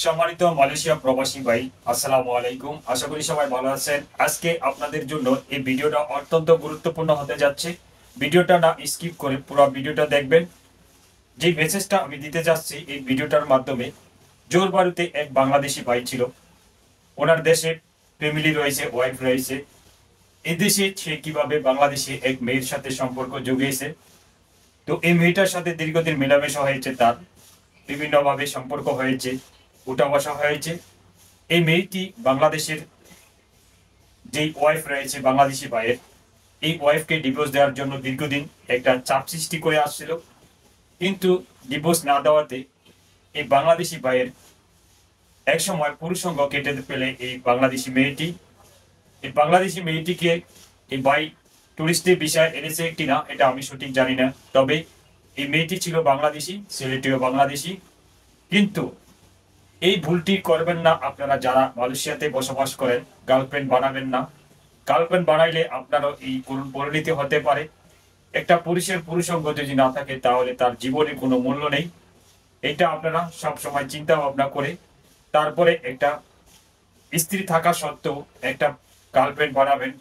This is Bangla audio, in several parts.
সম্মানিত মালয়েশিয়া প্রবাসী ভাই, আসসালামু আলাইকুম। আশা করি সবাই ভালো আছেন। আজকে আপনাদের জন্য এই ভিডিওটা অত্যন্ত গুরুত্বপূর্ণ হতে যাচ্ছে। ভিডিওটা না স্কিপ করে পুরো ভিডিওটা দেখবেন। যে মেসেজটা আমি দিতে যাচ্ছি এই ভিডিওটার মাধ্যমে, জোরবারুতে এক বাংলাদেশি ভাই ছিল। ওনার দেশে ফ্যামিলি রয়েছে, ওয়াইফ রয়েছে। এই দেশে সে কিভাবে বাংলাদেশে এক মেয়ের সাথে সম্পর্ক জুগিয়েছে। তো এই মেয়েটার সাথে দীর্ঘদিন মেলামেশা হয়েছে, তার বিভিন্নভাবে সম্পর্ক হয়েছে, উঠা বসা হয়েছে। এই মেয়েটি বাংলাদেশের যেই ওয়াইফ রয়েছে বাংলাদেশি ভাইয়ের, এই ওয়াইফকে ডিভোর্স দেওয়ার জন্য দীর্ঘদিন একটা চাপ সৃষ্টি করে আসছিল। কিন্তু ডিভোর্স না দেওয়াতে এই বাংলাদেশি ভাইয়ের এক সময় পুরুষঙ্গ কেটে ফেলে এই বাংলাদেশি মেয়েটিকে এই ভাই টুরিস্টের বিষয় এনেছে কিনা এটা আমি সঠিক জানি না। তবে এই মেয়েটি ছিল বাংলাদেশি, সিলেটিও বাংলাদেশি। কিন্তু এই ভুলটি করবেন না আপনারা যারা মালয়েশিয়াতে বসবাস করেন। গার্লফ্রেন্ড বানাবেন না। গার্লফ্রেন্ড বানাইলে আপনারও এই করুণ পরিণতি হতে পারে। একটা পুরুষের পুরুষঙ্গ যদি না থাকে তাহলে তার জীবনে কোনো মূল্য নেই। এটা আপনারা সব সময় চিন্তা ভাবনা করে তারপরে একটা স্ত্রী থাকা সত্ত্বেও একটা গার্লফ্রেন্ড বানাবেন।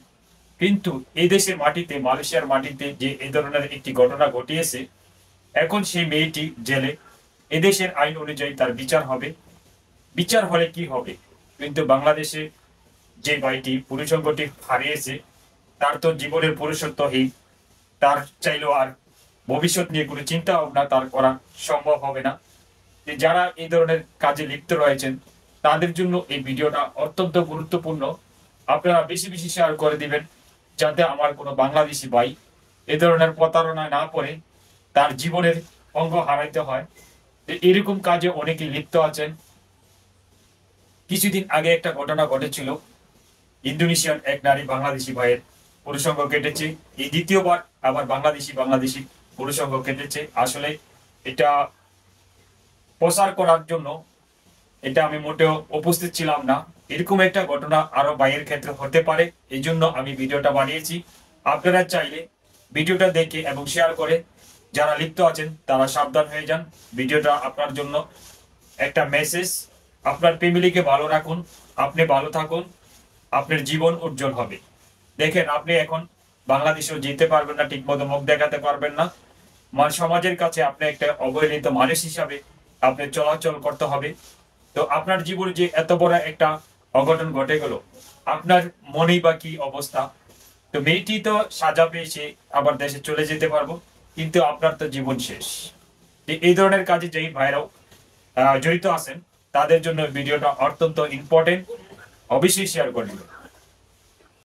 কিন্তু এই দেশের মাটিতে, মালয়েশিয়ার মাটিতে যে এই ধরনের একটি ঘটনা ঘটিয়েছে, এখন সেই মেয়েটি জেলে। এদেশের আইন অনুযায়ী তার বিচার হবে। বিচার হলে কি হবে, কিন্তু বাংলাদেশে যে ভাইটি পুরুষঙ্গটি হারিয়েছে তার তো জীবনের পুরুষত্বহীন। তার চাইলেও আর ভবিষ্যৎ নিয়ে কোনো চিন্তা ভাবনা তার করা সম্ভব হবে না। যে যারা এই ধরনের কাজে লিপ্ত রয়েছেন তাদের জন্য এই ভিডিওটা অত্যন্ত গুরুত্বপূর্ণ। আপনারা বেশি বেশি শেয়ার করে দিবেন, যাতে আমার কোনো বাংলাদেশি ভাই এ ধরনের প্রতারণায় না পড়ে তার জীবনের অঙ্গ হারাইতে হয়। এরকম কাজে অনেকে লিপ্ত আছেন। কিছুদিন আগে একটা ঘটনা ঘটেছিল, ইন্দোনেশিয়ান এক নারী বাংলাদেশি ভাইয়ের পুরুষঙ্গ কেটেছে। এই দ্বিতীয়বার আবার বাংলাদেশি পুরুষঙ্গ কেটেছে। আসলে এটা প্রচার করার জন্য এটা আমি মোটেও উপস্থিত ছিলাম না। এরকম একটা ঘটনা আরো ভাইয়ের ক্ষেত্রে হতে পারে, এই জন্য আমি ভিডিওটা বানিয়েছি। আপনারা চাইলে ভিডিওটা দেখে এবং শেয়ার করে যারা লিপ্ত আছেন তারা সাবধান হয়ে যান। ভিডিওটা আপনার জন্য একটা মেসেজ। আপনার ফ্যামিলিকে ভালো রাখুন, আপনি ভালো থাকুন, আপনার জীবন উজ্জ্বল হবে। দেখেন, আপনি এখন বাংলাদেশেও যেতে পারবেন না, ঠিকমতো মুখ দেখাতে পারবেন না। সমাজের কাছে আপনি একটা অবহেলিত মানুষ হিসাবে আপনি চলাচল করতে হবে। তো আপনার জীবনে যে এত বড় একটা অঘটন ঘটে গেল, আপনার মনেই বা কি অবস্থা। তো মেয়েটি তো সাজা পেয়েছে, আবার দেশে চলে যেতে পারবো, কিন্তু আপনার তো জীবন শেষ। এই ধরনের কাজে যেই ভাইরাও জড়িত আছেন তাদের জন্য ভিডিওটা অত্যন্ত ইম্পর্টেন্ট। অবশ্যই শেয়ার করে দিবেন।